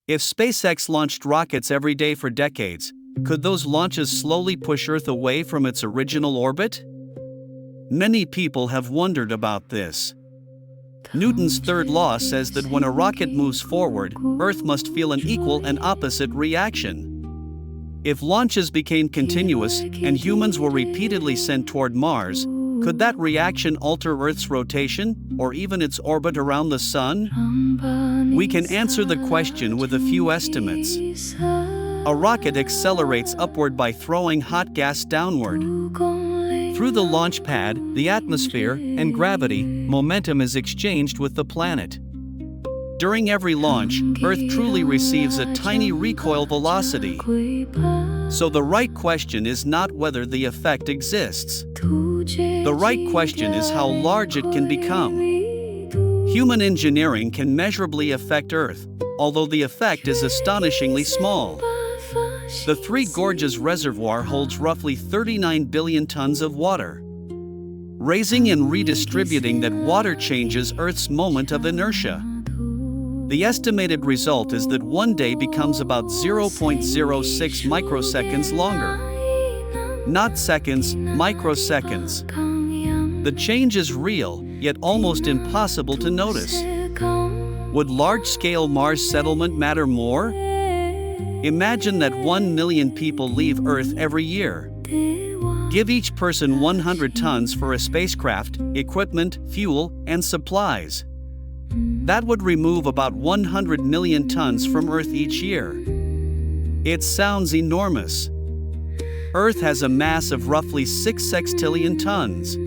If SpaceX launched rockets every day for decades, could those launches slowly push Earth away from its original orbit? Many people have wondered about this. Newton's third law says that when a rocket moves forward, Earth must feel an equal and opposite reaction. If launches became continuous and humans were repeatedly sent toward Mars, could that reaction alter Earth's rotation or even its orbit around the Sun? We can answer the question with a few estimates. A rocket accelerates upward by throwing hot gas downward. Through the launch pad, the atmosphere, and gravity, momentum is exchanged with the planet. During every launch, Earth truly receives a tiny recoil velocity. So the right question is not whether the effect exists. The right question is how large it can become. Human engineering can measurably affect Earth, although the effect is astonishingly small. The Three Gorges Reservoir holds roughly 39 billion tons of water. Raising and redistributing that water changes Earth's moment of inertia. The estimated result is that one day becomes about 0.06 microseconds longer. Not seconds, microseconds. The change is real, yet almost impossible to notice. Would large-scale Mars settlement matter more? Imagine that 1 million people leave Earth every year. Give each person 100 tons for a spacecraft, equipment, fuel, and supplies. That would remove about 100 million tons from Earth each year. It sounds enormous. Earth has a mass of roughly 6 sextillion tons.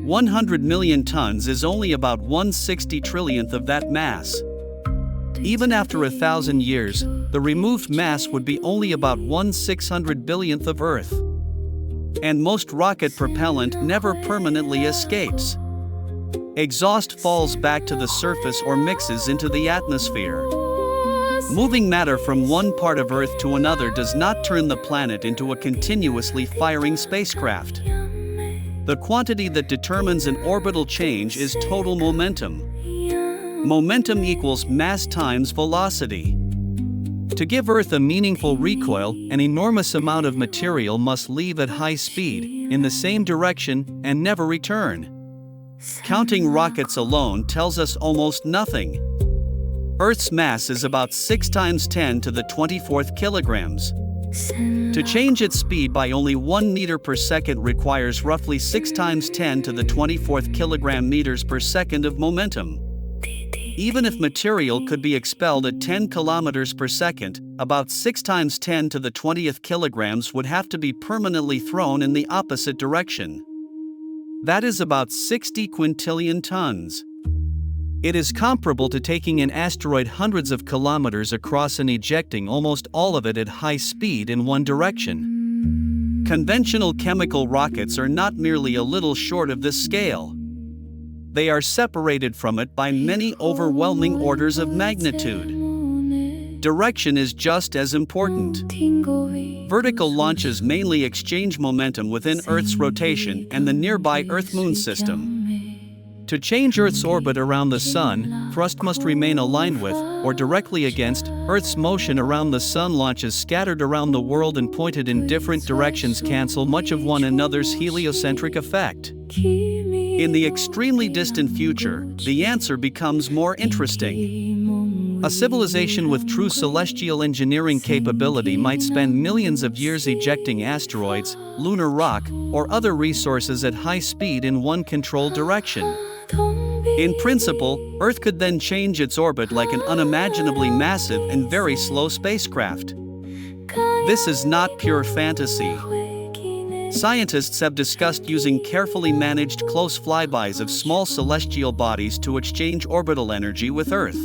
100 million tons is only about 1/60 trillionth of that mass. Even after 1,000 years, the removed mass would be only about 1/600 billionth of Earth. And most rocket propellant never permanently escapes. Exhaust falls back to the surface or mixes into the atmosphere. Moving matter from one part of Earth to another does not turn the planet into a continuously firing spacecraft. The quantity that determines an orbital change is total momentum. Momentum equals mass times velocity. To give Earth a meaningful recoil, an enormous amount of material must leave at high speed, in the same direction, and never return. Counting rockets alone tells us almost nothing. Earth's mass is about 6 times 10 to the 24th kilograms. To change its speed by only 1 meter per second requires roughly 6 times 10 to the 24th kilogram meters per second of momentum. Even if material could be expelled at 10 kilometers per second, about 6 times 10 to the 20th kilograms would have to be permanently thrown in the opposite direction. That is about 60 quintillion tons. It is comparable to taking an asteroid hundreds of kilometers across and ejecting almost all of it at high speed in one direction. Conventional chemical rockets are not merely a little short of this scale. They are separated from it by many overwhelming orders of magnitude. Direction is just as important. Vertical launches mainly exchange momentum within Earth's rotation and the nearby Earth-Moon system. To change Earth's orbit around the Sun, thrust must remain aligned with, or directly against, Earth's motion around the Sun. Launches scattered around the world and pointed in different directions cancel much of one another's heliocentric effect. In the extremely distant future, the answer becomes more interesting. A civilization with true celestial engineering capability might spend millions of years ejecting asteroids, lunar rock, or other resources at high speed in one controlled direction. In principle, Earth could then change its orbit like an unimaginably massive and very slow spacecraft. This is not pure fantasy. Scientists have discussed using carefully managed close flybys of small celestial bodies to exchange orbital energy with Earth.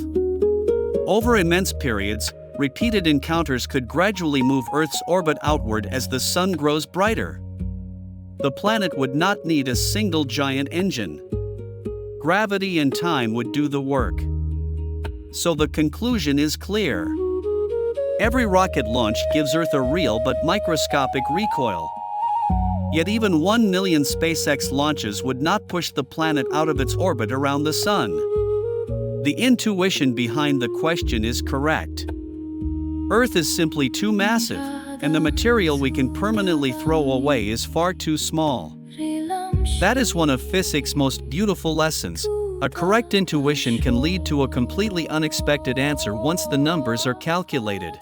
Over immense periods, repeated encounters could gradually move Earth's orbit outward as the Sun grows brighter. The planet would not need a single giant engine. Gravity and time would do the work. So the conclusion is clear. Every rocket launch gives Earth a real but microscopic recoil. Yet even 1 million SpaceX launches would not push the planet out of its orbit around the Sun. The intuition behind the question is correct. Earth is simply too massive, and the material we can permanently throw away is far too small. That is one of physics' most beautiful lessons. A correct intuition can lead to a completely unexpected answer once the numbers are calculated.